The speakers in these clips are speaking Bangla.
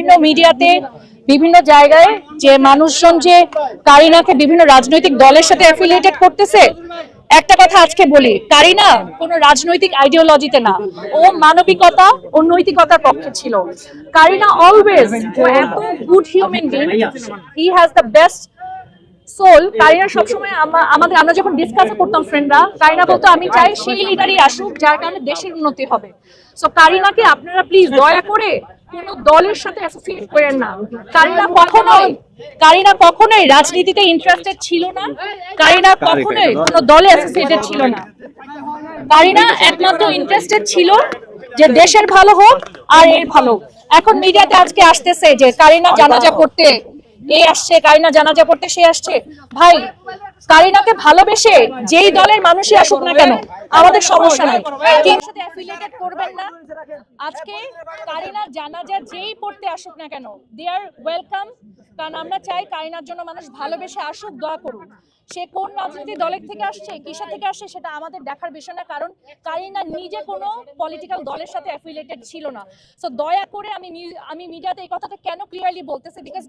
বিভিন্ন মিডিয়াতে বিভিন্ন জায়গায় যে মানুষজন যে কারিনাকে বিভিন্ন রাজনৈতিক দলের সাথে অ্যাফিলিয়েটেড করতেছে, একটা কথা আজকে বলি, কারিনা কোনো রাজনৈতিক আইডিওলজিতে না, ও মানবিকতা ও নৈতিকতার পক্ষে ছিল। কারিনা অলওয়েজ, ও এত good human being, he has the best soul. Kareena সবসময় আমরা যখন ডিসকাস করতাম ফ্রেন্ডরা, কারিনা বলতো আমি চাই সেই লিডারই আসুক যার কারণে দেশের উন্নতি হবে। সো কারিনাকে আপনারা প্লিজ দয়া করে কোন দলের সাথে অ্যাসোসিয়েট করেন না। কারিনা কখনোই রাজনীতিতে ইন্টারেস্টেড ছিল না, কারিনা কখনোই কোনো দলে অ্যাসোসিয়েটেড ছিল না। কারিনা একমাত্র ইন্টারেস্টেড ছিল যে দেশের ভালো হোক আর এর ভালো। এখন মিডিয়াতে আজকে আসতেছে যে কারিনা জানাজা করতে এ আসছে, কারিনা জানাজা পড়তে সে আসছে। ভাই, কারিনাকে ভালোবেসে যেই দলের মানুষই আসুক না কেন আমাদের সমস্যা নাই, কেউ সাথে অ্যাফিলিয়েটেড করবেন না। আজকে কারিনা জানাজা যেই পড়তে আসুক না কেন, দে আর ওয়েলকাম। কারণ আমরা চাই কারিনার জন্য মানুষ ভালোবেসে আসুক, দোয়া করুক। সে কোন রাজনৈতিক দলের থেকে আসছে, কিসা থেকে আসছে, সেটা আমাদের দেখার বিষয় না, কারণ কারিনা নিজে কোনো পলিটিক্যাল দলের সাথে অ্যাফিলিয়েটেড ছিল না। সো দয়া করে আমি মিডিয়াতে এই কথাটা কেন ক্লিয়ারলি বলতেছি, বিকজ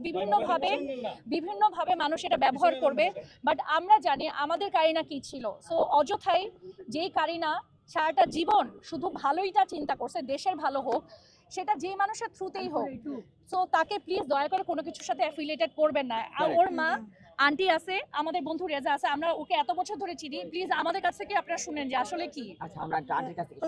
বিভিন্নভাবে মানুষ এটা ব্যবহার করবে, বাট আমরা জানি আমাদের কারিনা কি ছিল। সো অযথাই যেই কারিনা সারাটা জীবন শুধু ভালোইটা চিন্তা করছে, দেশের ভালো হোক, সেটা যে মানুষের থ্রুতেই হোক, সো তাকে প্লিজ দয়া করে কোনো কিছুর সাথে অ্যাফিলিয়েটেড করবেন না। আর ওর মা আন্টি আছে, আমাদের বন্ধু রেজা আছে, আমরা ওকে এত বছর ধরে চিনি, প্লিজ আমাদের কাছ থেকে আপনারা শুনেন যে আসলে কি। আচ্ছা, আমরা আন্টির কাছ থেকে